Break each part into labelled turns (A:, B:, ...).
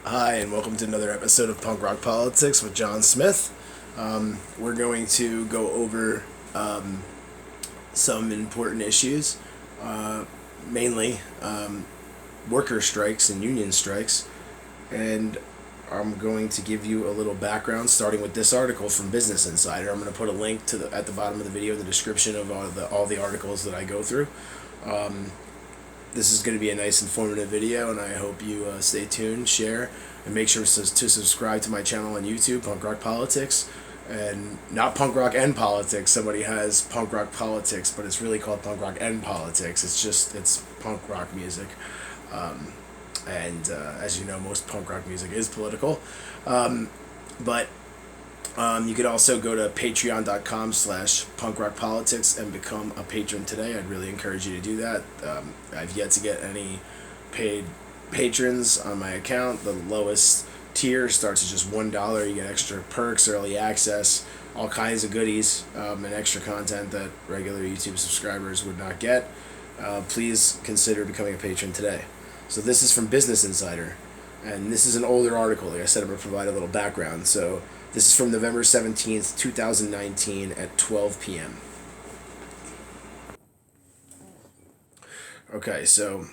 A: Hi, and welcome to another episode of Punk Rock Politics with John Smith. We're going to go over some important issues, mainly worker strikes and union strikes, and I'm going to give you a little background, starting with this article from Business Insider. I'm going to put a link to at the bottom of the video, the description of all the articles that I go through. This is going to be a nice informative video, and I hope you stay tuned, share, and make sure to subscribe to my channel on YouTube, Punk Rock Politics, and not Punk Rock and Politics. Somebody has Punk Rock Politics, but it's really called Punk Rock and Politics. It's punk rock music, and as you know, most punk rock music is political, but you could also go to patreon.com/punkrockpolitics and become a patron today. I'd really encourage you to do that. I've yet to get any paid patrons on my account. The lowest tier starts at just $1. You get extra perks, early access, all kinds of goodies, and extra content that regular YouTube subscribers would not get. Please consider becoming a patron today. So this is from Business Insider, and this is an older article. Like I said, I'm going to provide a little background. So this is from November 17th, 2019 at 12 p.m. Okay, so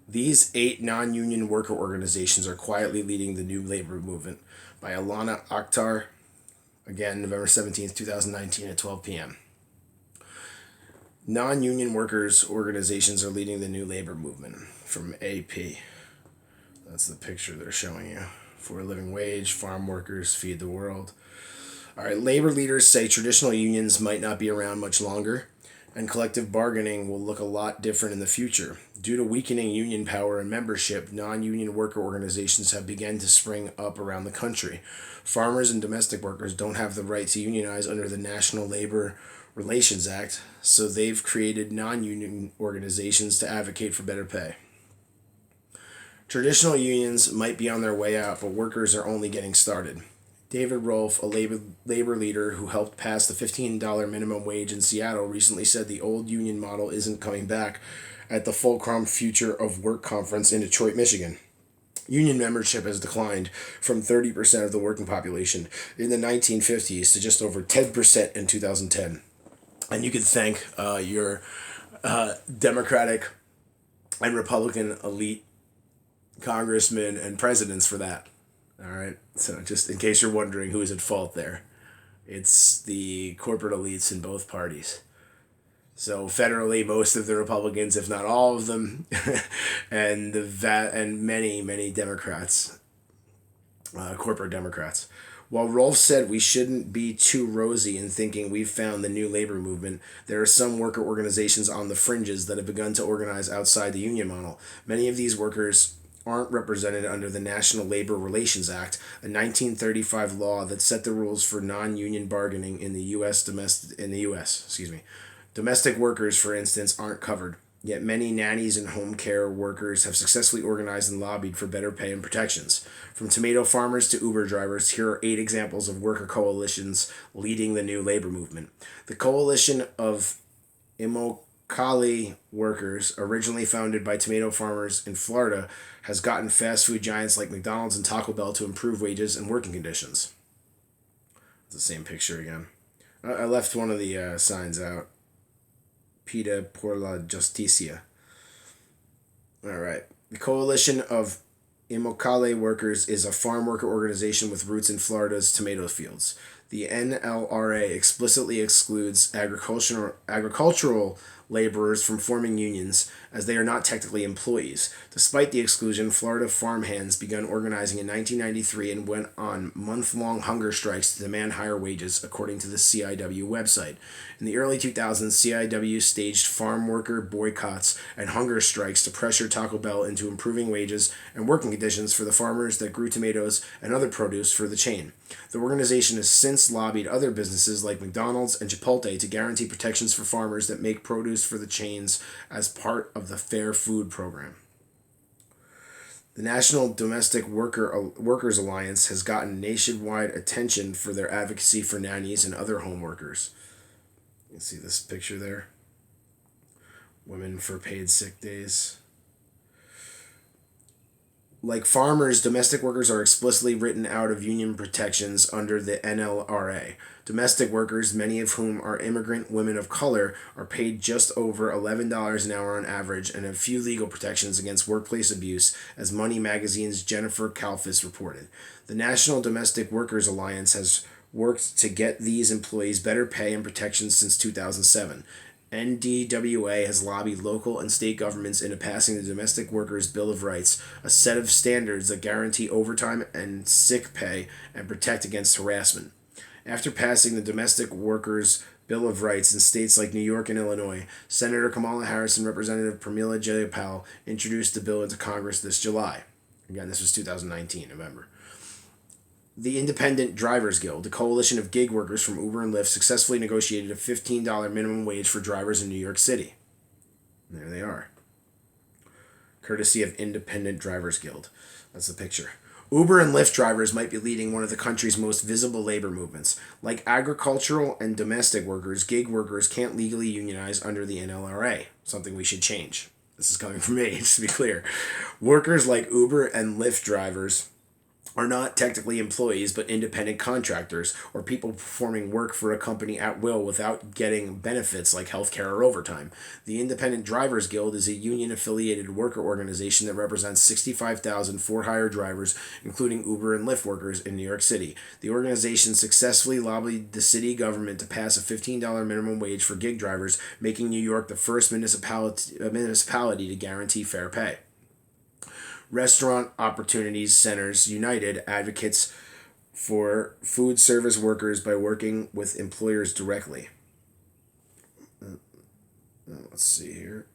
A: these 8 non-union worker organizations are quietly leading the new labor movement by Alana Akhtar. Again, November 17th, 2019 at 12 p.m. Non-union workers organizations are leading the new labor movement from AP. That's the picture they're showing you. For a living wage, farm workers feed the world. All right, labor leaders say traditional unions might not be around much longer, and collective bargaining will look a lot different in the future. Due to weakening union power and membership, non-union worker organizations have begun to spring up around the country. Farmers and domestic workers don't have the right to unionize under the National Labor Relations Act, so they've created non-union organizations to advocate for better pay. Traditional unions might be on their way out, but workers are only getting started. David Rolfe, a labor leader who helped pass the $15 minimum wage in Seattle, recently said the old union model isn't coming back at the Fulcrum Future of Work conference in Detroit, Michigan. Union membership has declined from 30% of the working population in the 1950s to just over 10% in 2010. And you can thank your Democratic and Republican elite congressmen and presidents for that. All right, so just in case you're wondering who is at fault there, it's the corporate elites in both parties. So federally, most of the Republicans, if not all of them, and many Democrats, corporate Democrats. While Rolfe said we shouldn't be too rosy in thinking we've found the new labor movement, there are some worker organizations on the fringes that have begun to organize outside the union model. Many of these workers aren't represented under the National Labor Relations Act, a 1935 law that set the rules for non-union bargaining in the U.S. Domestic workers, for instance, aren't covered. Yet many nannies and home care workers have successfully organized and lobbied for better pay and protections. From tomato farmers to Uber drivers, here are 8 examples of worker coalitions leading the new labor movement. The Coalition of Immokalee Workers, originally founded by tomato farmers in Florida, has gotten fast food giants like McDonald's and Taco Bell to improve wages and working conditions. It's the same picture again. I left one of the signs out. Pida por la Justicia. All right. The Coalition of Immokalee Workers is a farm worker organization with roots in Florida's tomato fields. The NLRA explicitly excludes agricultural laborers from forming unions, as they are not technically employees. Despite the exclusion, Florida farmhands began organizing in 1993 and went on month-long hunger strikes to demand higher wages, according to the CIW website. In the early 2000s, CIW staged farm worker boycotts and hunger strikes to pressure Taco Bell into improving wages and working conditions for the farmers that grew tomatoes and other produce for the chain. The organization has since lobbied other businesses like McDonald's and Chipotle to guarantee protections for farmers that make produce for the chains as part of the Fair Food Program. The National Domestic Workers Alliance has gotten nationwide attention for their advocacy for nannies and other home workers. You can see this picture there. Women for paid sick days. Like farmers, domestic workers are explicitly written out of union protections under the NLRA. Domestic workers, many of whom are immigrant women of color, are paid just over $11 an hour on average and have few legal protections against workplace abuse, as Money Magazine's Jennifer Kalfas reported. The National Domestic Workers Alliance has worked to get these employees better pay and protections since 2007. NDWA has lobbied local and state governments into passing the Domestic Workers Bill of Rights, a set of standards that guarantee overtime and sick pay and protect against harassment. After passing the Domestic Workers Bill of Rights in states like New York and Illinois, Senator Kamala Harris and Representative Pramila Jayapal introduced the bill into Congress this July. Again, this was 2019, November. The Independent Drivers Guild, a coalition of gig workers from Uber and Lyft, successfully negotiated a $15 minimum wage for drivers in New York City. And there they are. Courtesy of Independent Drivers Guild. That's the picture. Uber and Lyft drivers might be leading one of the country's most visible labor movements. Like agricultural and domestic workers, gig workers can't legally unionize under the NLRA, something we should change. This is coming from me, just to be clear. Workers like Uber and Lyft drivers are not technically employees but independent contractors or people performing work for a company at will without getting benefits like healthcare or overtime. The Independent Drivers Guild is a union-affiliated worker organization that represents 65,000 for-hire drivers, including Uber and Lyft workers in New York City. The organization successfully lobbied the city government to pass a $15 minimum wage for gig drivers, making New York the first municipality to guarantee fair pay. Restaurant Opportunities Centers United advocates for food service workers by working with employers directly. Let's see here.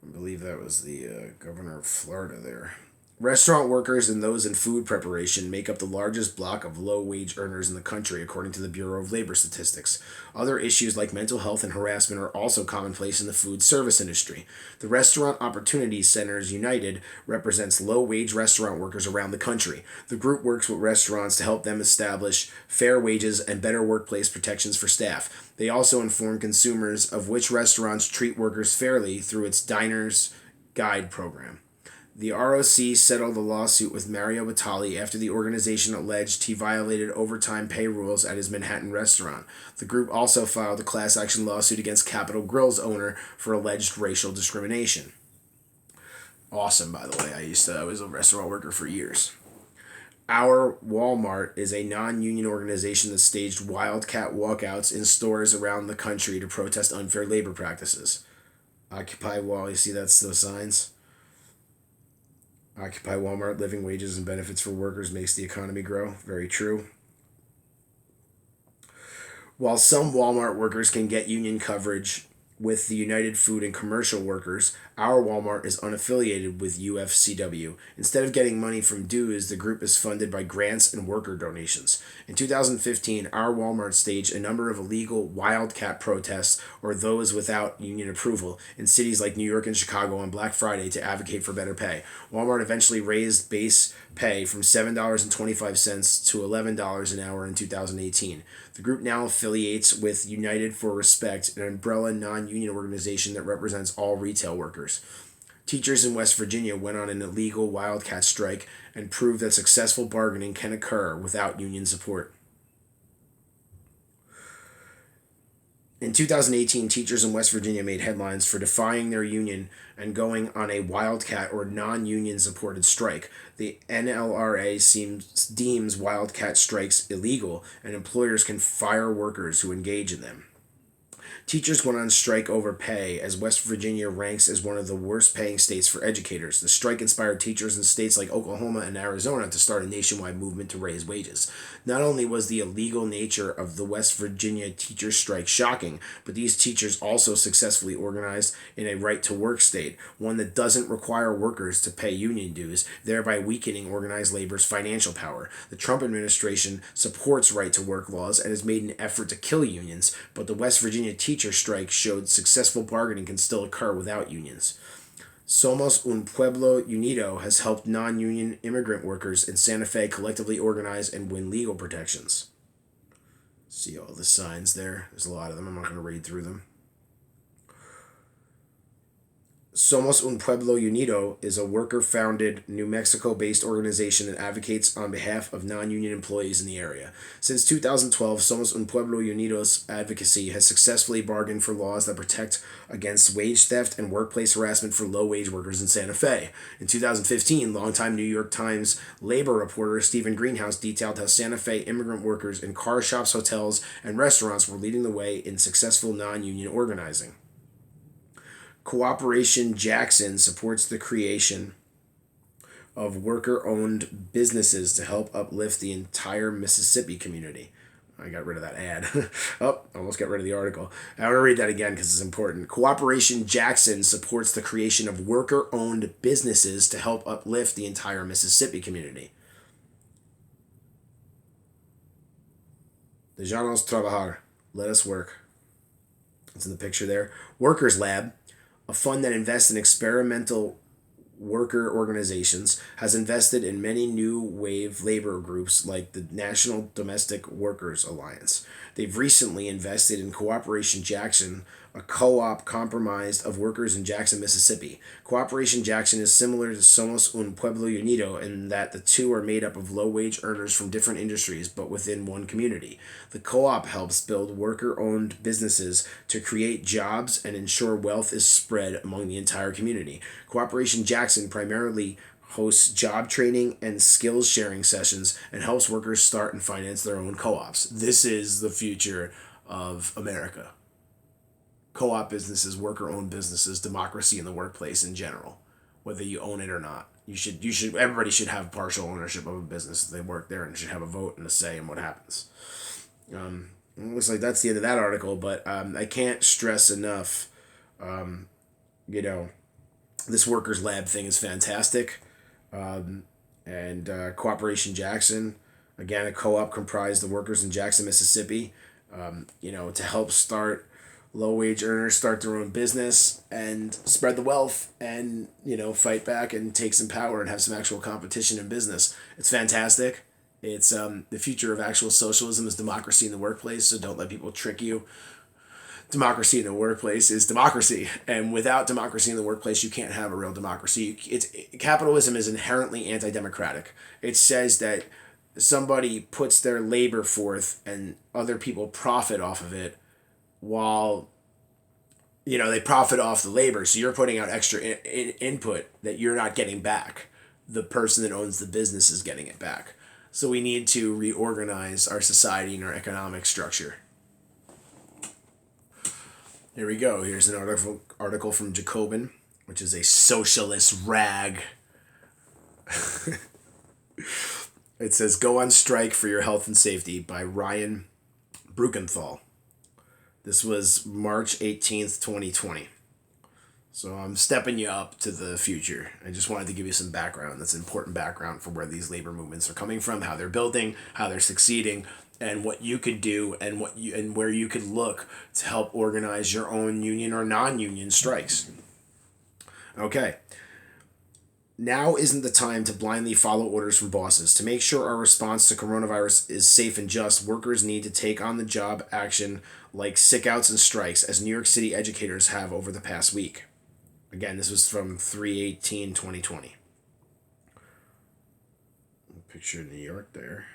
A: I believe that was the governor of Florida there. Restaurant workers and those in food preparation make up the largest block of low-wage earners in the country, according to the Bureau of Labor Statistics. Other issues like mental health and harassment are also commonplace in the food service industry. The Restaurant Opportunities Centers United represents low-wage restaurant workers around the country. The group works with restaurants to help them establish fair wages and better workplace protections for staff. They also inform consumers of which restaurants treat workers fairly through its Diners Guide program. The ROC settled a lawsuit with Mario Batali after the organization alleged he violated overtime pay rules at his Manhattan restaurant. The group also filed a class action lawsuit against Capitol Grill's owner for alleged racial discrimination. Awesome, by the way. I was a restaurant worker for years. Our Walmart is a non-union organization that staged wildcat walkouts in stores around the country to protest unfair labor practices. Occupy Wall, you see that's those signs? Occupy Walmart, living wages and benefits for workers makes the economy grow. Very true. While some Walmart workers can get union coverage with the United Food and Commercial Workers, Our Walmart is unaffiliated with UFCW. Instead of getting money from dues, the group is funded by grants and worker donations. In 2015, Our Walmart staged a number of illegal wildcat protests, or those without union approval, in cities like New York and Chicago on Black Friday to advocate for better pay. Walmart eventually raised base pay from $7.25 to $11 an hour in 2018. The group now affiliates with United for Respect, an umbrella non-union organization that represents all retail workers. Teachers in West Virginia went on an illegal wildcat strike and proved that successful bargaining can occur without union support. In 2018, teachers in West Virginia made headlines for defying their union and going on a wildcat or non-union supported strike. The NLRA deems wildcat strikes illegal, and employers can fire workers who engage in them. Teachers went on strike over pay as West Virginia ranks as one of the worst paying states for educators. The strike inspired teachers in states like Oklahoma and Arizona to start a nationwide movement to raise wages. Not only was the illegal nature of the West Virginia teacher strike shocking, but these teachers also successfully organized in a right-to-work state, one that doesn't require workers to pay union dues, thereby weakening organized labor's financial power. The Trump administration supports right-to-work laws and has made an effort to kill unions, but the West Virginia teacher strike showed successful bargaining can still occur without unions. Somos un Pueblo Unido has helped non-union immigrant workers in Santa Fe collectively organize and win legal protections. See all the signs there? There's a lot of them. I'm not going to read through them. Somos Un Pueblo Unido is a worker founded New Mexico based organization that advocates on behalf of non union employees in the area. Since 2012, Somos Un Pueblo Unido's advocacy has successfully bargained for laws that protect against wage theft and workplace harassment for low wage workers in Santa Fe. In 2015, longtime New York Times labor reporter Stephen Greenhouse detailed how Santa Fe immigrant workers in car shops, hotels, and restaurants were leading the way in successful non union organizing. Cooperation Jackson supports the creation of worker owned businesses to help uplift the entire Mississippi community. I got rid of that ad. Oh, almost got rid of the article. I want to read that again because it's important. Cooperation Jackson supports the creation of worker owned businesses to help uplift the entire Mississippi community. Dejanos trabajar. Let us work. It's in the picture there. Workers Lab, a fund that invests in experimental worker organizations, has invested in many new wave labor groups like the National Domestic Workers Alliance. They've recently invested in Cooperation Jackson, a co-op comprised of workers in Jackson, Mississippi. Cooperation Jackson is similar to Somos Un Pueblo Unido in that the two are made up of low-wage earners from different industries but within one community. The co-op helps build worker-owned businesses to create jobs and ensure wealth is spread among the entire community. Cooperation Jackson primarily hosts job training and skills sharing sessions and helps workers start and finance their own co-ops. This is the future of America. Co-op businesses, worker-owned businesses, democracy in the workplace in general, whether you own it or not. Everybody should have partial ownership of a business if they work there and should have a vote and a say in what happens. It looks like that's the end of that article, but I can't stress enough, you know, this workers lab thing is fantastic. And Cooperation Jackson, again, a co-op comprised of workers in Jackson, Mississippi, to help start low-wage earners start their own business and spread the wealth and, fight back and take some power and have some actual competition in business. It's fantastic. It's the future of actual socialism is democracy in the workplace, so don't let people trick you. Democracy in the workplace is democracy, and without democracy in the workplace, you can't have a real democracy. Capitalism is inherently anti-democratic. It says that somebody puts their labor forth and other people profit off of it, while they profit off the labor. So you're putting out extra input that you're not getting back. The person that owns the business is getting it back. So we need to reorganize our society and our economic structure. Here we go. Here's an article from Jacobin, which is a socialist rag. It says, "Go on strike for your health and safety" by Ryan Bruckenthal. This was March 18th, 2020. So I'm stepping you up to the future. I just wanted to give you some background. That's important background for where these labor movements are coming from, how they're building, how they're succeeding, and what you could do and where you could look to help organize your own union or non-union strikes. Okay. Now isn't the time to blindly follow orders from bosses. To make sure our response to coronavirus is safe and just, workers need to take on the job action like sickouts and strikes, as New York City educators have over the past week. Again, this was from 3/18/2020. Picture New York there.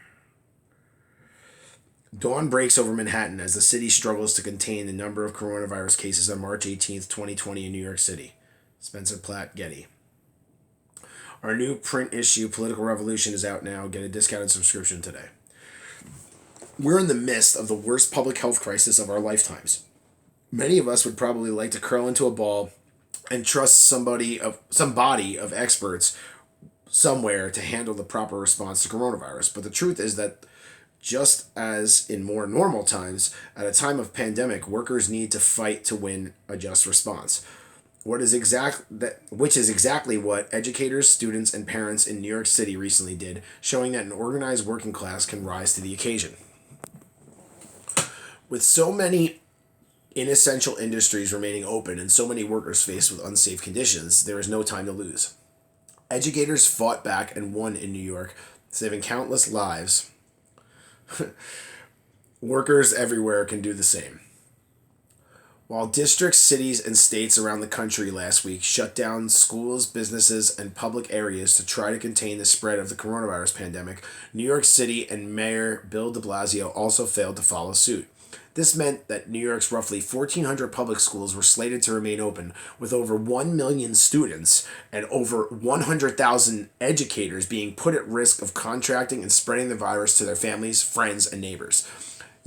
A: Dawn breaks over Manhattan as the city struggles to contain the number of coronavirus cases on March 18th, 2020 in New York City. Spencer Platt, Getty. Our new print issue, Political Revolution, is out now. Get a discounted subscription today. We're in the midst of the worst public health crisis of our lifetimes. Many of us would probably like to curl into a ball and trust some body of experts somewhere to handle the proper response to coronavirus. But the truth is that just as in more normal times, at a time of pandemic, workers need to fight to win a just response. Which is exactly what educators, students, and parents in New York City recently did, showing that an organized working class can rise to the occasion. With so many inessential industries remaining open and so many workers faced with unsafe conditions, there is no time to lose. Educators fought back and won in New York, saving countless lives. Workers everywhere can do the same. While districts, cities, and states around the country last week shut down schools, businesses, and public areas to try to contain the spread of the coronavirus pandemic, New York City and Mayor Bill de Blasio also failed to follow suit. This meant that New York's roughly 1,400 public schools were slated to remain open, with over 1 million students and over 100,000 educators being put at risk of contracting and spreading the virus to their families, friends, and neighbors.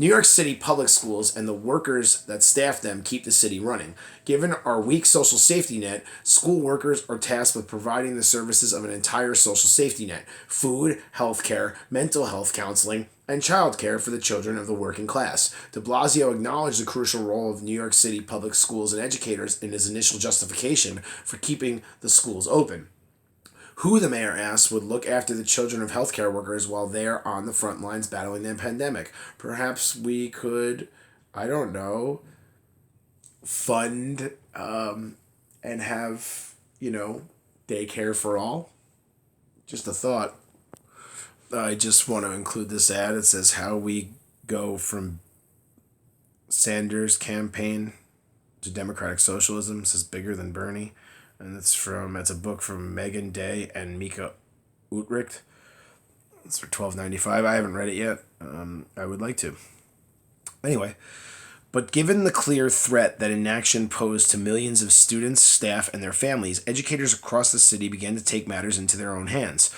A: New York City public schools and the workers that staff them keep the city running. Given our weak social safety net, school workers are tasked with providing the services of an entire social safety net: food, health care, mental health counseling, and child care for the children of the working class. De Blasio acknowledged the crucial role of New York City public schools and educators in his initial justification for keeping the schools open. Who, the mayor asked, would look after the children of healthcare workers while they're on the front lines battling the pandemic? Perhaps we could, I don't know, fund and have, daycare for all? Just a thought. I just want to include this ad. It says how we go from Sanders' campaign to democratic socialism. It says bigger than Bernie. And it's a book from Megan Day and Mika Utricht. It's for $12.95. I haven't read it yet. I would like to. Anyway, but given the clear threat that inaction posed to millions of students, staff, and their families, educators across the city began to take matters into their own hands.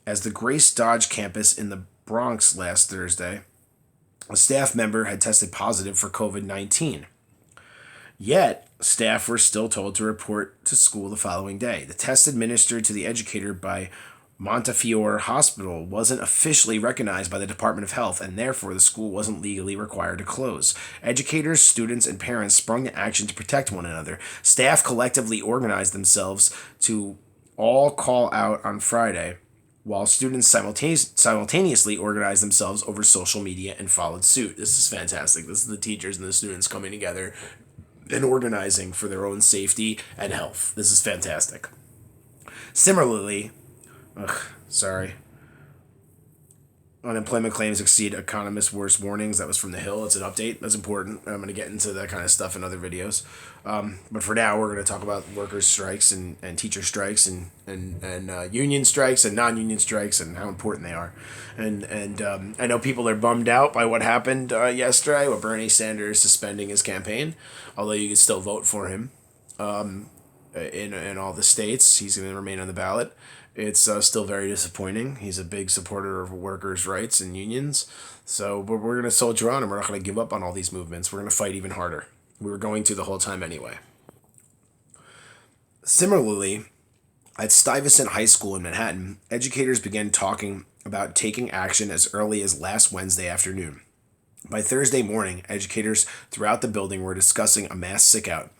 A: As the Grace Dodge campus in the Bronx last Thursday, a staff member had tested positive for COVID-19. Yet, staff were still told to report to school the following day. The test administered to the educator by Montefiore Hospital wasn't officially recognized by the Department of Health, and therefore the school wasn't legally required to close. Educators, students, and parents sprung to action to protect one another. Staff collectively organized themselves to all call out on Friday, while students simultaneously organized themselves over social media and followed suit. This is fantastic. This is the teachers and the students coming together and organizing for their own safety and health. This is fantastic. Similarly, unemployment claims exceed economists' worst warnings. That was from The Hill. It's an update. That's important. I'm going to get into that kind of stuff in other videos. But for now, we're going to talk about workers' strikes and teacher strikes and union strikes and non-union strikes and how important they are. And I know people are bummed out by what happened yesterday with Bernie Sanders suspending his campaign, although you can still vote for him in all the states. He's going to remain on the ballot. It's still very disappointing. He's a big supporter of workers' rights and unions. But we're going to soldier on, and we're not going to give up on all these movements. We're going to fight even harder. We were going to the whole time anyway. Similarly, at Stuyvesant High School in Manhattan, educators began talking about taking action as early as last Wednesday afternoon. By Thursday morning, educators throughout the building were discussing a mass sick-out.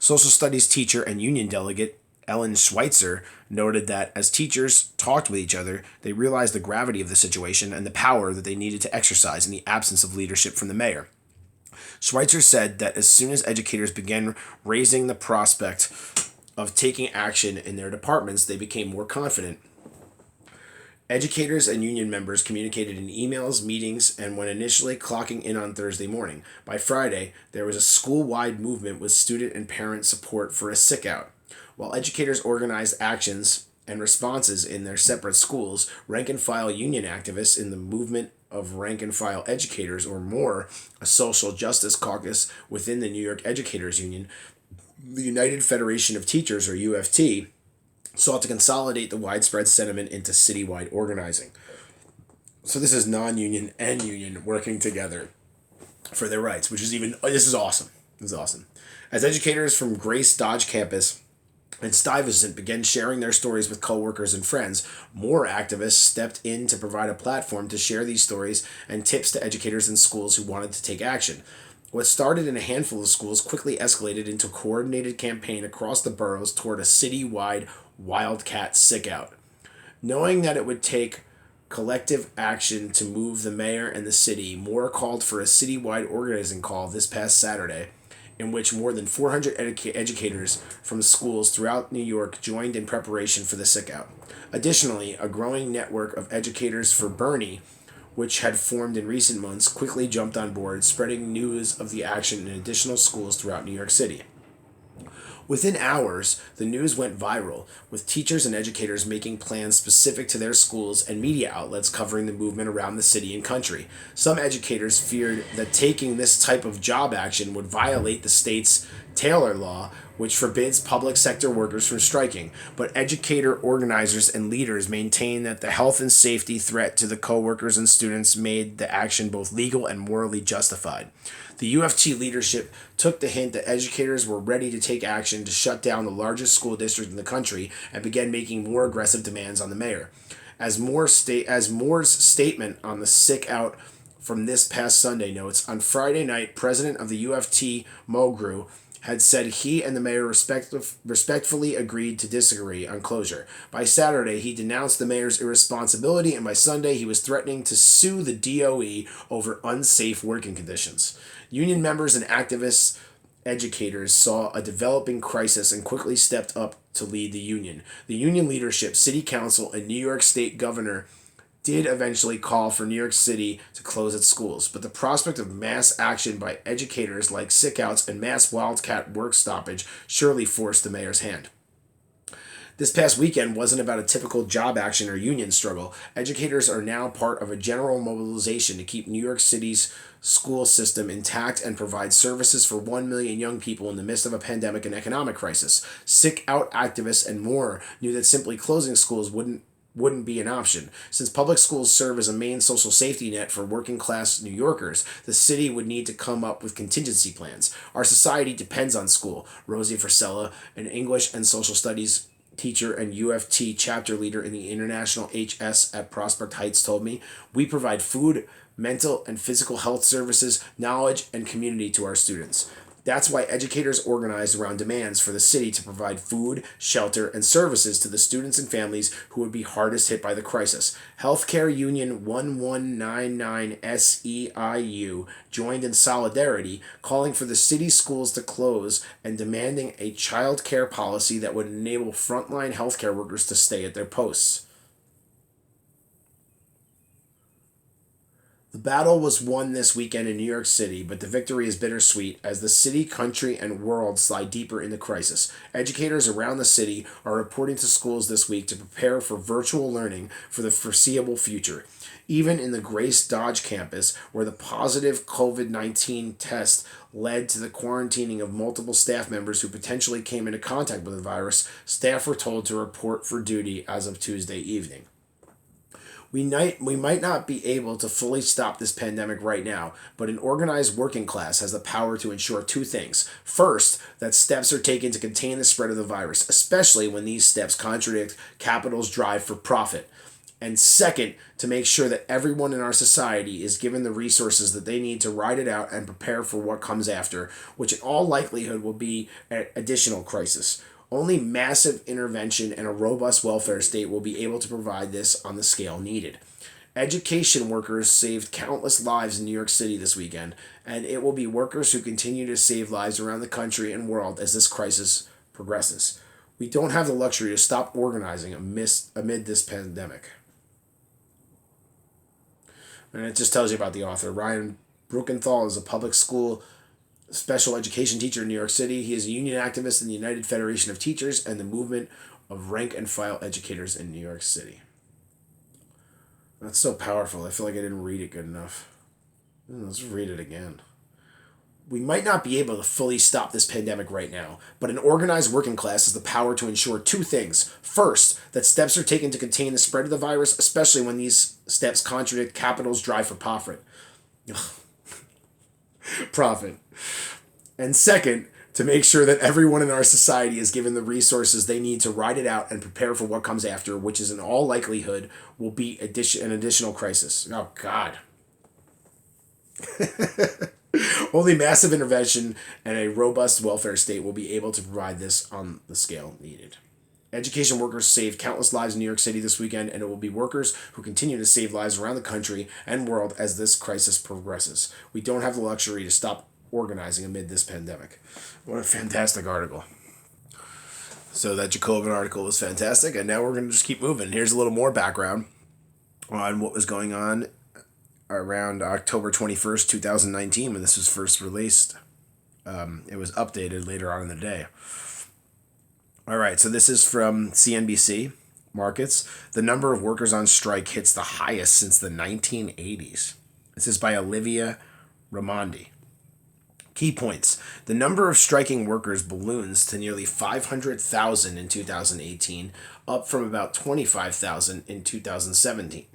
A: Social studies teacher and union delegate Ellen Schweitzer noted that as teachers talked with each other, they realized the gravity of the situation and the power that they needed to exercise in the absence of leadership from the mayor. Schweitzer said that as soon as educators began raising the prospect of taking action in their departments, they became more confident. Educators and union members communicated in emails, meetings, and when initially clocking in on Thursday morning. By Friday, there was a school-wide movement with student and parent support for a sick-out. While educators organized actions and responses in their separate schools, rank-and-file union activists in the movement of rank-and-file educators, or MORE, a social justice caucus within the New York Educators Union, the United Federation of Teachers, or UFT, sought to consolidate the widespread sentiment into citywide organizing. So this is non-union and union working together for their rights, this is awesome. This is awesome. As educators from Grace Dodge campus and Stuyvesant began sharing their stories with coworkers and friends, more activists stepped in to provide a platform to share these stories and tips to educators in schools who wanted to take action. What started in a handful of schools quickly escalated into a coordinated campaign across the boroughs toward a citywide wildcat sick-out. Knowing that it would take collective action to move the mayor and the city, Moore called for a citywide organizing call this past Saturday, in which more than 400 educators from schools throughout New York joined in preparation for the sick-out. Additionally, a growing network of educators for Bernie which had formed in recent months, quickly jumped on board, spreading news of the action in additional schools throughout New York City. Within hours, the news went viral, with teachers and educators making plans specific to their schools and media outlets covering the movement around the city and country. Some educators feared that taking this type of job action would violate the state's Taylor Law, which forbids public sector workers from striking, but educator organizers and leaders maintain that the health and safety threat to the co-workers and students made the action both legal and morally justified. The UFT leadership took the hint that educators were ready to take action to shut down the largest school district in the country and began making more aggressive demands on the mayor. As Moore's statement on the sick out from this past Sunday notes, on Friday night, president of the UFT, Mogru, had said he and the mayor respectfully agreed to disagree on closure. By Saturday, he denounced the mayor's irresponsibility, and by Sunday, he was threatening to sue the DOE over unsafe working conditions. Union members and activists, educators saw a developing crisis and quickly stepped up to lead the union. The union leadership, city council, and New York State governor did eventually call for New York City to close its schools, but the prospect of mass action by educators like sickouts and mass wildcat work stoppage surely forced the mayor's hand. This past weekend wasn't about a typical job action or union struggle. Educators are now part of a general mobilization to keep New York City's school system intact and provide services for 1 million young people in the midst of a pandemic and economic crisis. Sick out activists and more knew that simply closing schools wouldn't be an option. Since public schools serve as a main social safety net for working class New Yorkers, the city would need to come up with contingency plans. Our society depends on school. Rosie Frisella, an English and social studies teacher and UFT chapter leader in the International HS at Prospect Heights, told me, we provide food, mental and physical health services, knowledge, and community to our students. That's why educators organized around demands for the city to provide food, shelter, and services to the students and families who would be hardest hit by the crisis. Healthcare Union 1199 SEIU joined in solidarity, calling for the city schools to close and demanding a child care policy that would enable frontline healthcare workers to stay at their posts. The battle was won this weekend in New York City, but the victory is bittersweet as the city, country, and world slide deeper into crisis. Educators around the city are reporting to schools this week to prepare for virtual learning for the foreseeable future. Even in the Grace Dodge campus, where the positive COVID-19 test led to the quarantining of multiple staff members who potentially came into contact with the virus, staff were told to report for duty as of Tuesday evening. We might not be able to fully stop this pandemic right now, but an organized working class has the power to ensure two things. First, that steps are taken to contain the spread of the virus, especially when these steps contradict capital's drive for profit. And second, to make sure that everyone in our society is given the resources that they need to ride it out and prepare for what comes after, which in all likelihood will be an additional crisis. Only massive intervention and a robust welfare state will be able to provide this on the scale needed. Education workers saved countless lives in New York City this weekend, and it will be workers who continue to save lives around the country and world as this crisis progresses. We don't have the luxury to stop organizing amid this pandemic. And it just tells you about the author. Ryan Bruckenthal is a public school special education teacher in New York City. He is a union activist in the United Federation of Teachers and the movement of rank and file educators in New York City. That's so powerful. I feel like I didn't read it good enough. Let's read it again. We might not be able to fully stop this pandemic right now, but an organized working class has the power to ensure two things. First, that steps are taken to contain the spread of the virus, especially when these steps contradict capital's drive for profit. Profit. And second, to make sure that everyone in our society is given the resources they need to ride it out and prepare for what comes after, which is in all likelihood will be an additional crisis. Oh, God. Only massive intervention and a robust welfare state will be able to provide this on the scale needed. Education workers saved countless lives in New York City this weekend, and it will be workers who continue to save lives around the country and world as this crisis progresses. We don't have the luxury to stop organizing amid this pandemic. What a fantastic article. So that Jacobin article was fantastic, and now we're going to just keep moving. Here's a little more background on what was going on around October 21st, 2019, when this was first released. It was updated later on in the day. All right, so this is from CNBC Markets. The number of workers on strike hits the highest since the 1980s. This is by Olivia Raimondi. Key points. The number of striking workers balloons to nearly 500,000 in 2018, up from about 25,000 in 2017,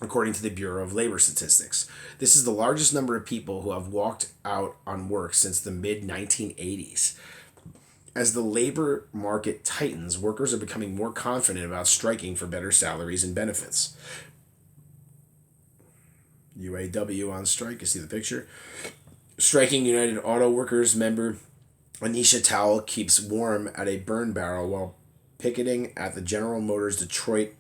A: according to the Bureau of Labor Statistics. This is the largest number of people who have walked out on work since the mid-1980s. As the labor market tightens, workers are becoming more confident about striking for better salaries and benefits. UAW on strike, you see the picture. Striking United Auto Workers member Anisha Towell keeps warm at a burn barrel while picketing at the General Motors Detroit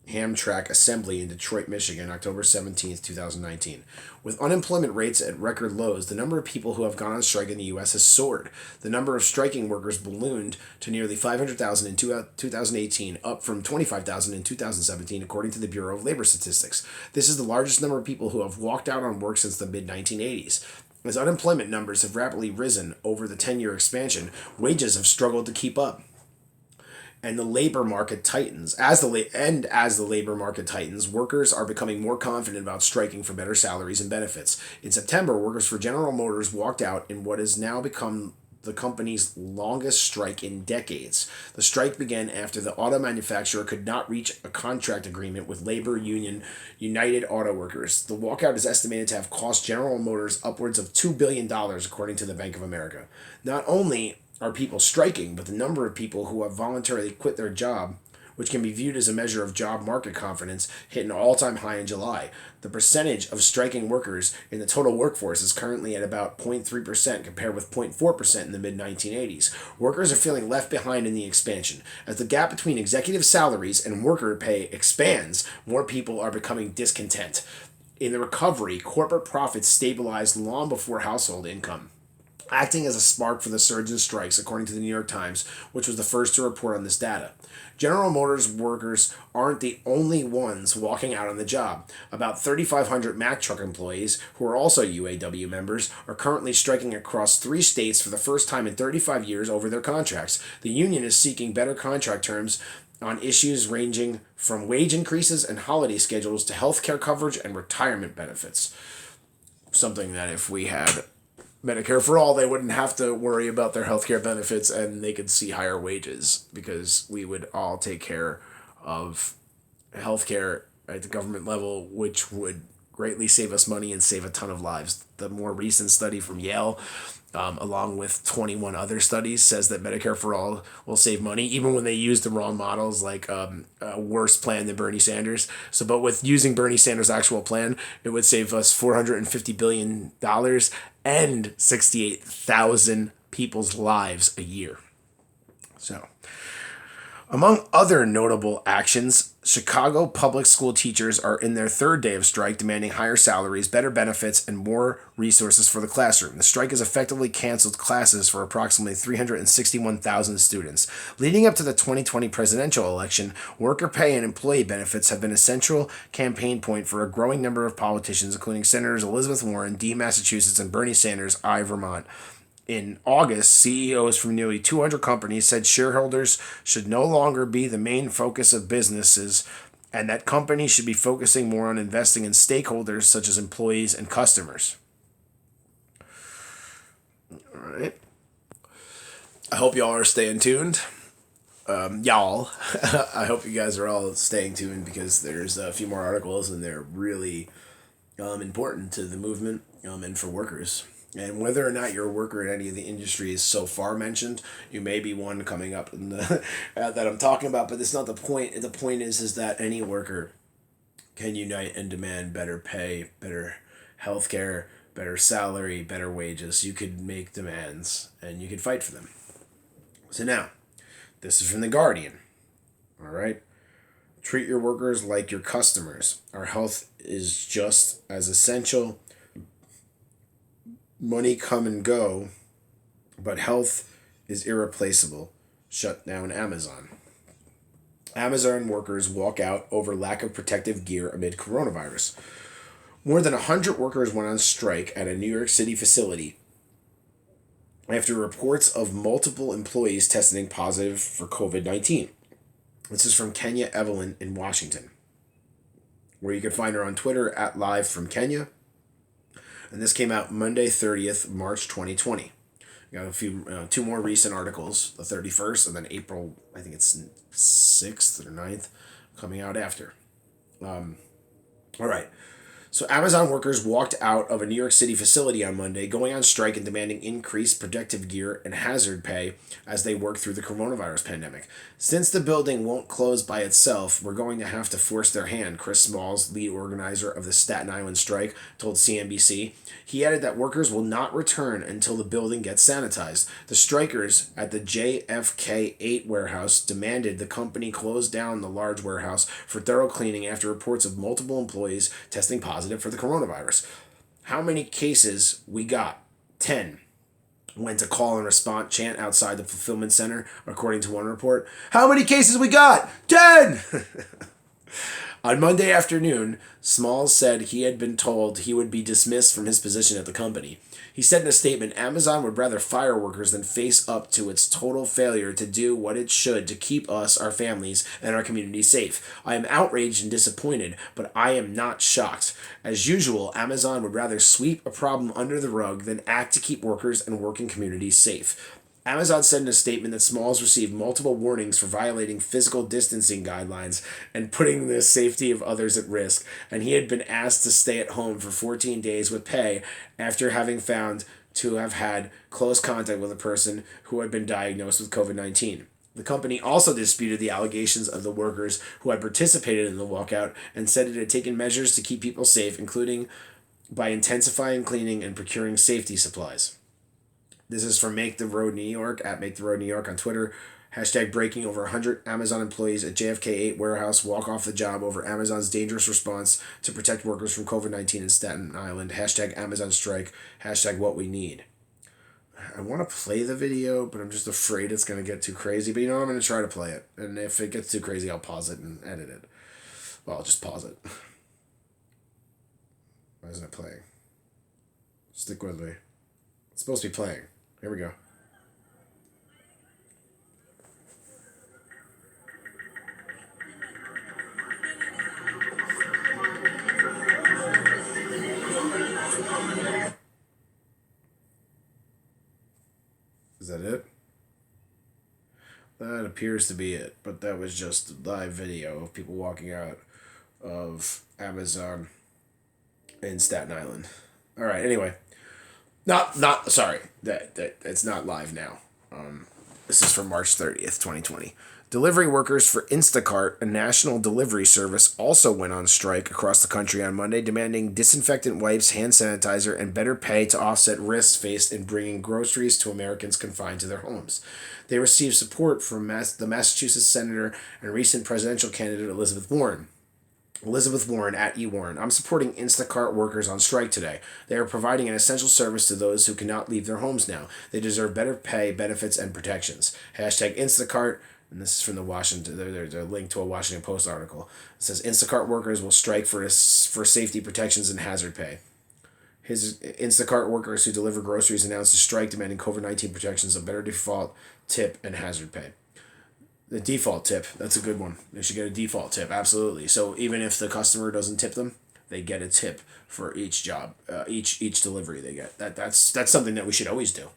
A: Hamtramck Assembly in Detroit, Michigan, October 17th, 2019. With unemployment rates at record lows, the number of people who have gone on strike in the U.S. has soared. The number of striking workers ballooned to nearly 500,000 in 2018, up from 25,000 in 2017, according to the Bureau of Labor Statistics. This is the largest number of people who have walked out on work since the mid-1980s. As unemployment numbers have rapidly risen over the 10-year expansion, wages have struggled to keep up. And the labor market tightens. As the labor market tightens, workers are becoming more confident about striking for better salaries and benefits. In September, workers for General Motors walked out in what has now become the company's longest strike in decades. The strike began after the auto manufacturer could not reach a contract agreement with labor union United Auto Workers. The walkout is estimated to have cost General Motors upwards of $2 billion, according to the Bank of America. Not only are people striking, but the number of people who have voluntarily quit their job, which can be viewed as a measure of job market confidence, hit an all-time high in July. The percentage of striking workers in the total workforce is currently at about 0.3%, compared with 0.4% in the mid-1980s. Workers are feeling left behind in the expansion. As the gap between executive salaries and worker pay expands, more people are becoming discontent. In the recovery, corporate profits stabilized long before household income, acting as a spark for the surge in strikes, according to the New York Times, which was the first to report on this data. General Motors workers aren't the only ones walking out on the job. About 3,500 Mack truck employees, who are also UAW members, are currently striking across 3 states for the first time in 35 years over their contracts. The union is seeking better contract terms on issues ranging from wage increases and holiday schedules to health care coverage and retirement benefits. Something that if we had Medicare for all, they wouldn't have to worry about their healthcare benefits and they could see higher wages, because we would all take care of healthcare at the government level, which would greatly save us money and save a ton of lives. The more recent study from Yale, along with 21 other studies, says that Medicare for all will save money, even when they use the wrong models, like a worse plan than Bernie Sanders. But with using Bernie Sanders' actual plan, it would save us $450 billion and 68,000 people's lives a year. So, among other notable actions, Chicago public school teachers are in their 3rd day of strike, demanding higher salaries, better benefits, and more resources for the classroom. The strike has effectively canceled classes for approximately 361,000 students. Leading up to the 2020 presidential election, worker pay and employee benefits have been a central campaign point for a growing number of politicians, including Senators Elizabeth Warren, D. Massachusetts, and Bernie Sanders, I. Vermont. In August, CEOs from nearly 200 companies said shareholders should no longer be the main focus of businesses, and that companies should be focusing more on investing in stakeholders such as employees and customers. All right. I hope y'all are staying tuned. I hope you guys are all staying tuned, because there's a few more articles and they're really important to the movement and for workers. And whether or not you're a worker in any of the industries so far mentioned, you may be one coming up in the, that I'm talking about, but that's not the point. The point is that any worker can unite and demand better pay, better health care, better salary, better wages. You could make demands and you could fight for them. So now, this is from The Guardian. All right? Treat your workers like your customers. Our health is just as essential. Money come and go, but health is irreplaceable. Shut down Amazon. Amazon workers walk out over lack of protective gear amid coronavirus. More than 100 workers went on strike at a New York City facility after reports of multiple employees testing positive for COVID-19. This is from Kenya Evelyn in Washington, where you can find her on Twitter at Live from Kenya. And this came out Monday, 30th, March 2020. We got a few, two more recent articles, the 31st, and then April, I think it's 6th or 9th, coming out after. All right. So Amazon workers walked out of a New York City facility on Monday, going on strike and demanding increased protective gear and hazard pay as they work through the coronavirus pandemic. Since the building won't close by itself, we're going to have to force their hand, Chris Smalls, lead organizer of the Staten Island strike, told CNBC. He added that workers will not return until the building gets sanitized. The strikers at the JFK 8 warehouse demanded the company close down the large warehouse for thorough cleaning after reports of multiple employees testing positive for the coronavirus. How many cases we got? 10. Went a call and response chant outside the fulfillment center, according to one report. How many cases we got? 10! On Monday afternoon, Smalls said he had been told he would be dismissed from his position at the company. He said in a statement, Amazon would rather fire workers than face up to its total failure to do what it should to keep us, our families, and our community safe. I am outraged and disappointed, but I am not shocked. As usual, Amazon would rather sweep a problem under the rug than act to keep workers and working communities safe. Amazon said in a statement that Smalls received multiple warnings for violating physical distancing guidelines and putting the safety of others at risk, and he had been asked to stay at home for 14 days with pay after having found to have had close contact with a person who had been diagnosed with COVID-19. The company also disputed the allegations of the workers who had participated in the walkout and said it had taken measures to keep people safe, including by intensifying cleaning and procuring safety supplies. This is from Make the Road New York, at Make the Road New York on Twitter. Hashtag breaking: over 100 Amazon employees at JFK 8 warehouse walk off the job over Amazon's dangerous response to protect workers from COVID-19 in Staten Island. Hashtag Amazon strike. Hashtag what we need. I want to play the video, but I'm just afraid it's going to get too crazy. But you know, I'm going to try to play it. And if it gets too crazy, I'll pause it and edit it. Well, I'll just pause it. Why isn't it playing? Stick with me. It's supposed to be playing. Here we go. Is that it? That appears to be it, but that was just a live video of people walking out of Amazon in Staten Island. All right, anyway. Sorry, that it's not live now. This is from March 30th, 2020. Delivery workers for Instacart, a national delivery service, also went on strike across the country on Monday, demanding disinfectant wipes, hand sanitizer, and better pay to offset risks faced in bringing groceries to Americans confined to their homes. They received support from the Massachusetts Senator and recent presidential candidate Elizabeth Warren. Elizabeth Warren at eWarren. I'm supporting Instacart workers on strike today. They are providing an essential service to those who cannot leave their homes now. They deserve better pay, benefits, and protections. Hashtag Instacart. And this is from the Washington. There's a link to a Washington Post article. It says Instacart workers will strike for safety protections and hazard pay. His Instacart workers who deliver groceries announced a strike demanding COVID-19 protections, a better default tip, and hazard pay. The default tip, that's a good one. They should get a default tip, absolutely. So even if the customer doesn't tip them, they get a tip for each job, each delivery they get. That's something that we should always do.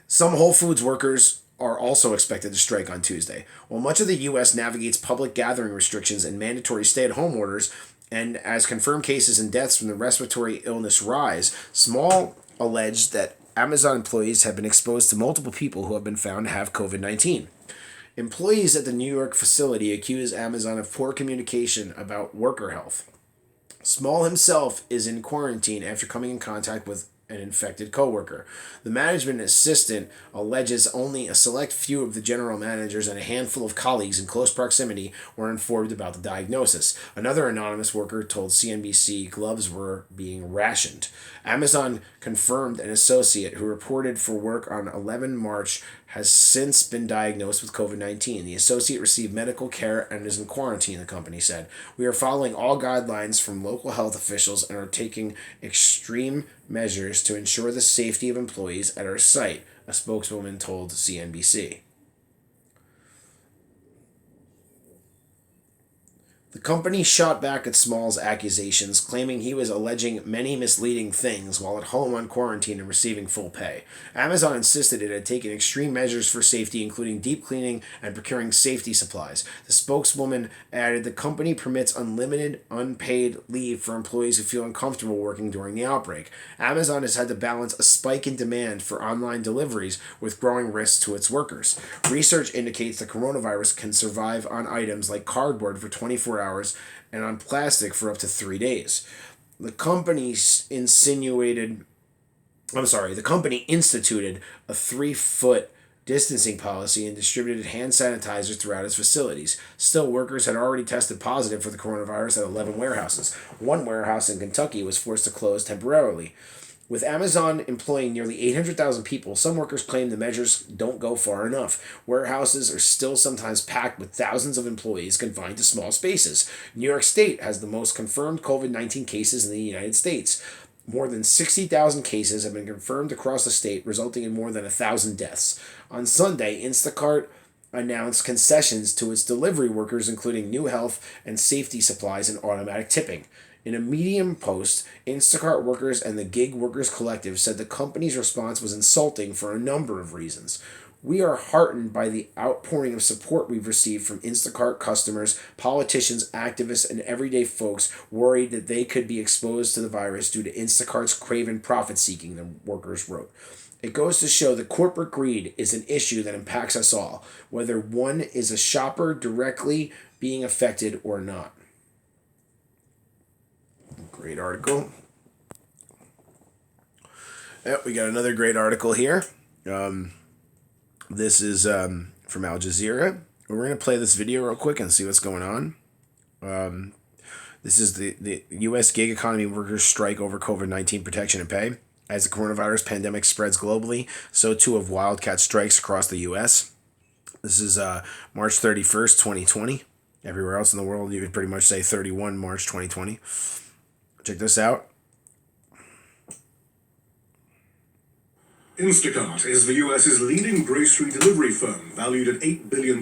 A: Some Whole Foods workers are also expected to strike on Tuesday. While much of the U.S. navigates public gathering restrictions and mandatory stay-at-home orders, and as confirmed cases and deaths from the respiratory illness rise, Small alleged that Amazon employees have been exposed to multiple people who have been found to have COVID-19. Employees at the New York facility accuse Amazon of poor communication about worker health. Small himself is in quarantine after coming in contact with an infected coworker. The management assistant alleges only a select few of the general managers and a handful of colleagues in close proximity were informed about the diagnosis. Another anonymous worker told CNBC gloves were being rationed. Amazon confirmed an associate who reported for work on 11 March has since been diagnosed with COVID-19. The associate received medical care and is in quarantine, the company said. We are following all guidelines from local health officials and are taking extreme measures to ensure the safety of employees at our site, a spokeswoman told CNBC. The company shot back at Small's accusations, claiming he was alleging many misleading things while at home on quarantine and receiving full pay. Amazon insisted it had taken extreme measures for safety, including deep cleaning and procuring safety supplies. The spokeswoman added the company permits unlimited, unpaid leave for employees who feel uncomfortable working during the outbreak. Amazon has had to balance a spike in demand for online deliveries with growing risks to its workers. Research indicates the coronavirus can survive on items like cardboard for 24 hours and on plastic for up to 3 days. The company instituted a 3-foot distancing policy and distributed hand sanitizer throughout its facilities. Still, workers had already tested positive for the coronavirus at 11 warehouses. One warehouse in Kentucky was forced to close temporarily. With Amazon employing nearly 800,000 people, some workers claim the measures don't go far enough. Warehouses are still sometimes packed with thousands of employees confined to small spaces. New York State has the most confirmed COVID-19 cases in the United States. More than 60,000 cases have been confirmed across the state, resulting in more than 1,000 deaths. On Sunday, Instacart announced concessions to its delivery workers, including new health and safety supplies and automatic tipping. In a Medium post, Instacart workers and the Gig Workers Collective said the company's response was insulting for a number of reasons. We are heartened by the outpouring of support we've received from Instacart customers, politicians, activists, and everyday folks worried that they could be exposed to the virus due to Instacart's craven profit-seeking, the workers wrote. It goes to show that corporate greed is an issue that impacts us all, whether one is a shopper directly being affected or not. Great article. Yep, we got another great article here. This is from Al Jazeera. We're going to play this video real quick and see what's going on. This is the U.S. gig economy workers strike over COVID-19 protection and pay. As the coronavirus pandemic spreads globally, so too have wildcat strikes across the U.S. This is March 31st, 2020. Everywhere else in the world, you could pretty much say 31 March 2020. Check this out.
B: Instacart is the U.S.'s leading grocery delivery firm, valued at $8 billion.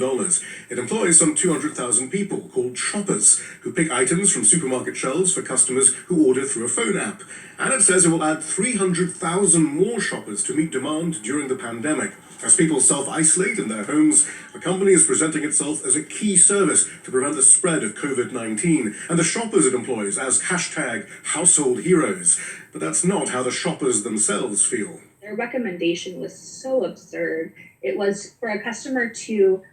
B: It employs some 200,000 people, called shoppers, who pick items from supermarket shelves for customers who order through a phone app. And it says it will add 300,000 more shoppers to meet demand during the pandemic. As people self-isolate in their homes, the company is presenting itself as a key service to prevent the spread of COVID-19, and the shoppers it employs as #household heroes. But that's not how the shoppers themselves feel.
C: Their recommendation was so absurd. It was for a customer to,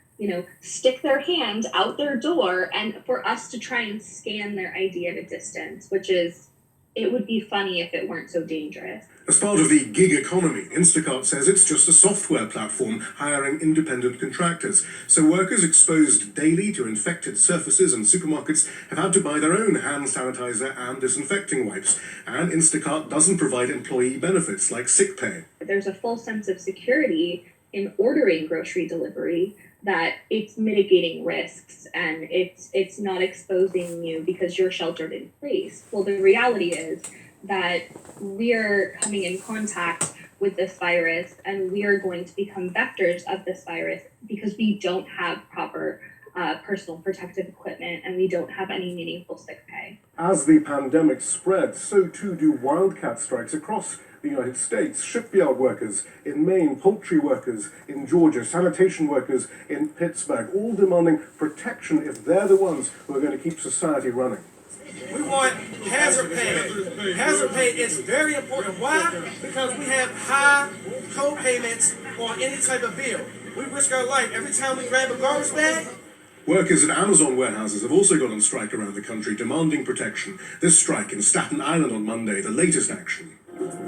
C: stick their hand out their door and for us to try and scan their ID at a distance, it would be funny if it weren't so dangerous.
B: As part of the gig economy, Instacart says it's just a software platform hiring independent contractors. So workers exposed daily to infected surfaces and supermarkets have had to buy their own hand sanitizer and disinfecting wipes. And Instacart doesn't provide employee benefits like sick pay.
C: There's a full sense of security in ordering grocery delivery, that it's mitigating risks and it's not exposing you because you're sheltered in place. Well, the reality is that we're coming in contact with this virus and we are going to become vectors of this virus because we don't have proper personal protective equipment and we don't have any meaningful sick pay.
B: As the pandemic spreads, so too do wildcat strikes across the United States. Shipyard workers in Maine, poultry workers in Georgia, sanitation workers in Pittsburgh, all demanding protection if they're the ones who are going to keep society running.
D: We want hazard pay. Hazard pay is very important. Why? Because we have high co-payments on any type of bill. We risk our life every time we grab a garbage bag.
B: Workers at Amazon warehouses have also gone on strike around the country demanding protection. This strike in Staten Island on Monday, the latest action.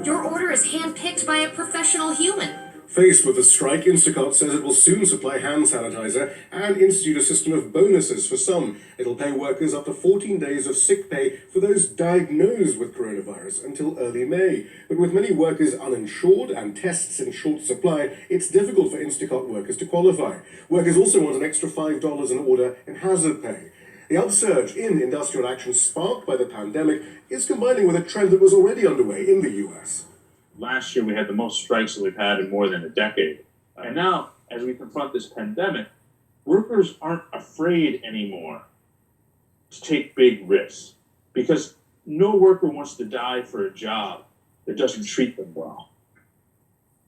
E: Your order is hand-picked by a professional human.
B: Faced with the strike, Instacart says it will soon supply hand sanitizer and institute a system of bonuses for some. It'll pay workers up to 14 days of sick pay for those diagnosed with coronavirus until early May. But with many workers uninsured and tests in short supply, it's difficult for Instacart workers to qualify. Workers also want an extra $5 an order in hazard pay. The upsurge in industrial action sparked by the pandemic is combining with a trend that was already underway in the US.
E: Last year, we had the most strikes that we've had in more than a decade. And now, as we confront this pandemic, workers aren't afraid anymore to take big risks because no worker wants to die for a job that doesn't treat them well.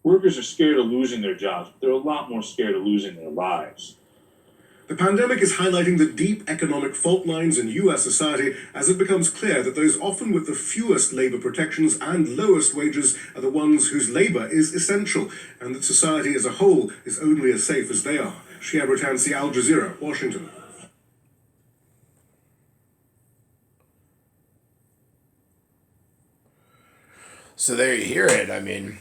E: Workers are scared of losing their jobs, but they're a lot more scared of losing their lives.
B: The pandemic is highlighting the deep economic fault lines in US society as it becomes clear that those often with the fewest labor protections and lowest wages are the ones whose labor is essential, and that society as a whole is only as safe as they are. Shia Britansi, Al Jazeera, Washington.
A: So there you hear it. I mean,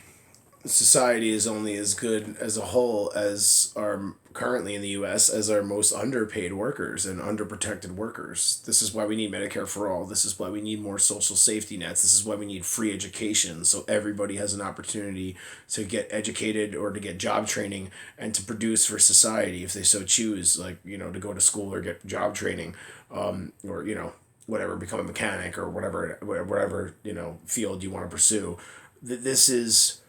A: society is only as good as a whole as our currently in the US as our most underpaid workers and underprotected workers. This is why we need Medicare for all. This is why we need more social safety nets. This is why we need free education so everybody has an opportunity to get educated or to get job training and to produce for society if they so choose, like, you know, to go to school or get job training, or, you know, whatever, become a mechanic or whatever, you know, field you want to pursue. This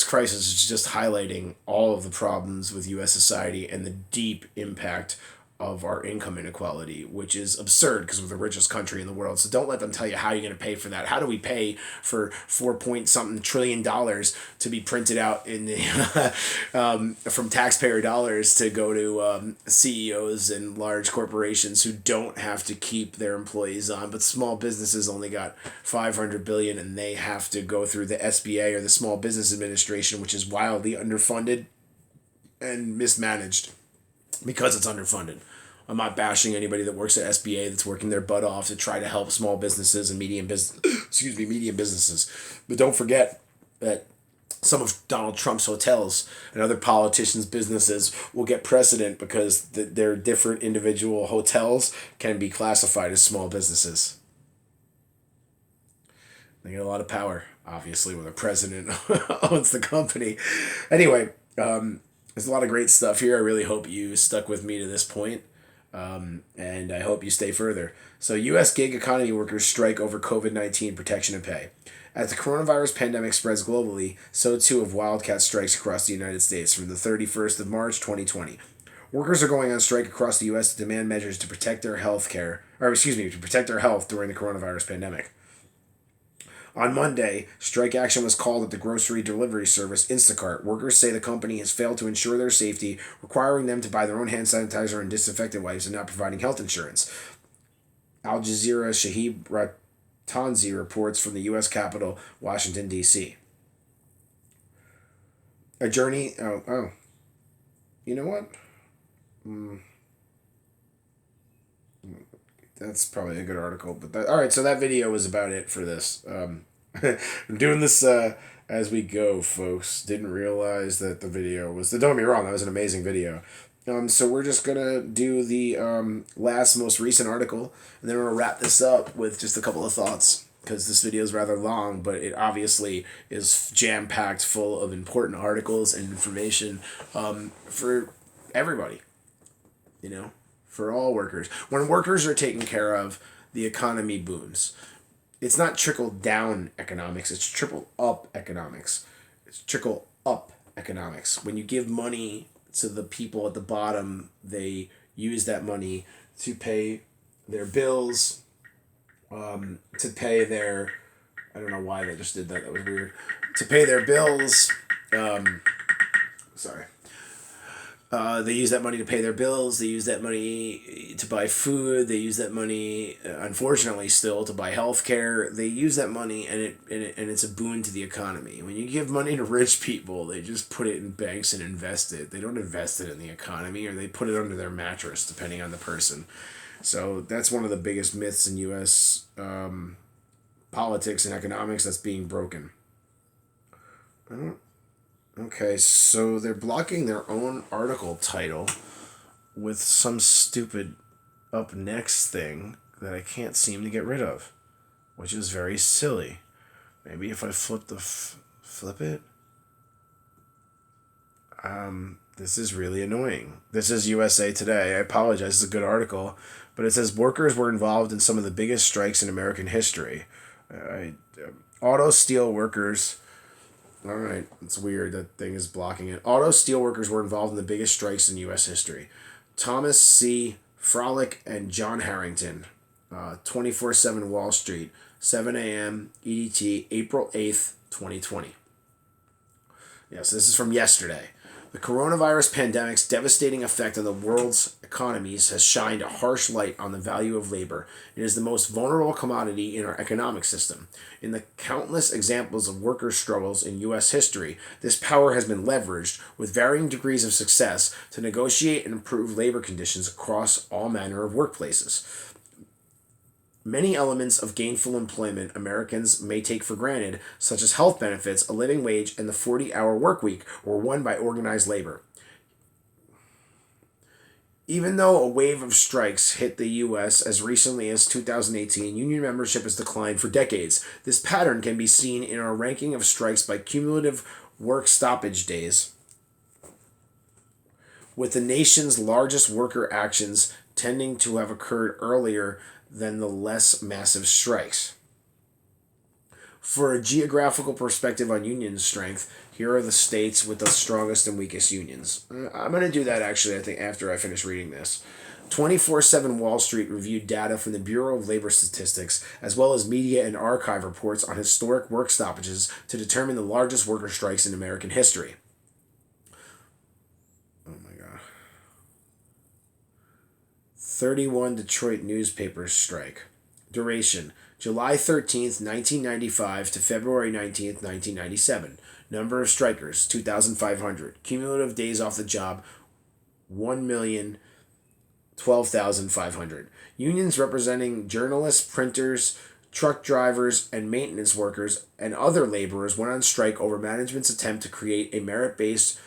A: crisis is just highlighting all of the problems with U.S. society and the deep impact of our income inequality, which is absurd because we're the richest country in the world. So don't let them tell you how you're going to pay for that. How do we pay for 4 trillion to be printed out in the from taxpayer dollars to go to CEOs and large corporations who don't have to keep their employees on, but small businesses only got $500 billion and they have to go through the SBA or the Small Business Administration, which is wildly underfunded and mismanaged. Because it's underfunded. I'm not bashing anybody that works at SBA that's working their butt off to try to help small businesses and medium businesses. But don't forget that some of Donald Trump's hotels and other politicians' businesses will get precedent because their different individual hotels can be classified as small businesses. They get a lot of power, obviously, when the president owns the company. Anyway, there's a lot of great stuff here. I really hope you stuck with me to this point, and I hope you stay further. So U.S. gig economy workers strike over COVID-19 protection and pay. As the coronavirus pandemic spreads globally, so too have wildcat strikes across the United States from the 31st of March, 2020. Workers are going on strike across the U.S. to demand measures to protect their to protect their health during the coronavirus pandemic. On Monday, strike action was called at the grocery delivery service Instacart. Workers say the company has failed to ensure their safety, requiring them to buy their own hand sanitizer and disinfectant wipes and not providing health insurance. Al Jazeera Shahib Ratanzi reports from the U.S. Capitol, Washington, D.C. A journey... Oh. You know what? That's probably a good article. But all right, so that video was about it for this. I'm doing this as we go, folks. Didn't realize that the video was... Don't get me wrong, that was an amazing video. So we're just going to do the most recent article, and then we're going to wrap this up with just a couple of thoughts, because this video is rather long, but it obviously is jam-packed full of important articles and information for everybody, you know, for all workers. When workers are taken care of, the economy booms. It's not trickle-down economics, it's trickle-up economics. It's trickle-up economics. When you give money to the people at the bottom, they use that money to pay their bills, to pay their... I don't know why they just did that. That was weird. To pay their bills. Sorry. They use that money to pay their bills. They use that money to buy food. They use that money, unfortunately, still to buy health care. They use that money, and it's a boon to the economy. When you give money to rich people, they just put it in banks and invest it. They don't invest it in the economy, or they put it under their mattress, depending on the person. So that's one of the biggest myths in U.S. Politics and economics that's being broken. Okay, so they're blocking their own article title with some stupid up next thing that I can't seem to get rid of, which is very silly. Maybe if I flip it. This is really annoying. This is USA Today. I apologize. It's a good article, but it says workers were involved in some of the biggest strikes in American history. Auto steel workers. All right, it's weird that thing is blocking it. Auto steel workers were involved in the biggest strikes in U.S. history. Thomas C. Frolick and John Harrington, 24/7 Wall Street, 7 a.m. EDT, April 8th, 2020. Yes, this is from yesterday. The coronavirus pandemic's devastating effect on the world's economies has shined a harsh light on the value of labor. It is the most vulnerable commodity in our economic system. In the countless examples of worker struggles in U.S. history, this power has been leveraged with varying degrees of success to negotiate and improve labor conditions across all manner of workplaces. Many elements of gainful employment Americans may take for granted, such as health benefits, a living wage, and the 40-hour work week, were won by organized labor. Even though a wave of strikes hit the U.S. as recently as 2018, union membership has declined for decades. This pattern can be seen in our ranking of strikes by cumulative work stoppage days, with the nation's largest worker actions tending to have occurred earlier than the less massive strikes. For a geographical perspective on union strength, here are the states with the strongest and weakest unions. I'm going to do that actually, I think, after I finish reading this. 24/7 Wall Street reviewed data from the Bureau of Labor Statistics, as well as media and archive reports on historic work stoppages to determine the largest worker strikes in American history. Oh my God. 31 Detroit newspapers strike. Duration: July 13th, 1995 to February 19th, 1997. Number of strikers: 2,500. Cumulative days off the job: 1,012,500. Unions representing journalists, printers, truck drivers, and maintenance workers and other laborers went on strike over management's attempt to create a merit-based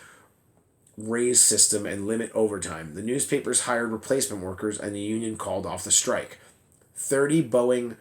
A: raise system and limit overtime. The newspapers hired replacement workers, and the union called off the strike. 30 Boeing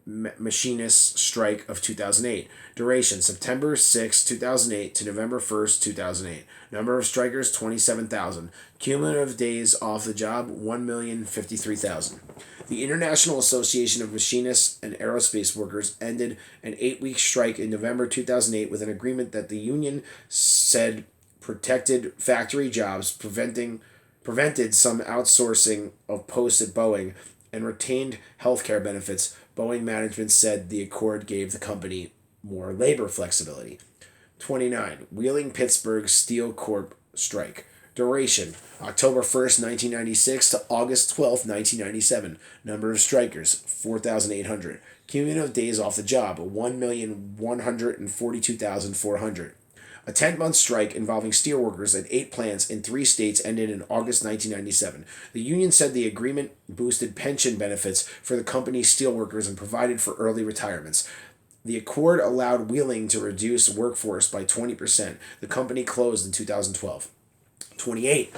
A: machinists strike of 2008. Duration: September 6, 2008 to November 1st, 2008. Number of strikers: 27,000. Cumulative days off the job: 1,053,000. The International Association of Machinists and Aerospace Workers ended an 8-week strike in November 2008 with an agreement that the union said protected factory jobs, prevented some outsourcing of posts at Boeing, and retained health care benefits. Boeing management said the accord gave the company more labor flexibility. 29. Wheeling Pittsburgh Steel Corp strike. Duration: October 1st, 1996 to August 12th, 1997. Number of strikers: 4,800. Cumulative days off the job: 1,142,400. A 10-month strike involving steelworkers at 8 plants in 3 states ended in August 1997. The union said the agreement boosted pension benefits for the company's steelworkers and provided for early retirements. The accord allowed Wheeling to reduce workforce by 20%. The company closed in 2012. 28.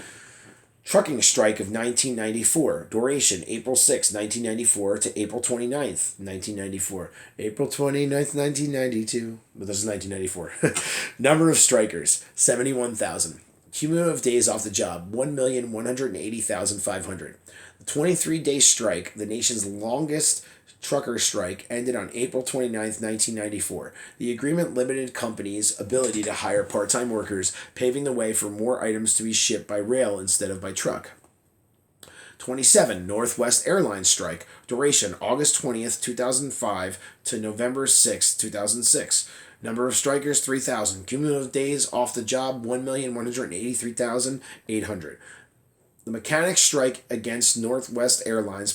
A: Trucking strike of 1994. Duration: April 6, 1994 to April 29th, 1994. April 29th, 1992. But this is 1994. Number of strikers: 71,000. Cumulative days off the job: 1,180,500. The 23-day strike, the nation's longest trucker strike, ended on April 29th, 1994. The agreement limited companies' ability to hire part-time workers, paving the way for more items to be shipped by rail instead of by truck. 27. Northwest Airlines strike. Duration: August 20th, 2005 to November 6th, 2006. Number of strikers: 3,000. Cumulative days off the job: 1,183,800. The mechanics strike against Northwest Airlines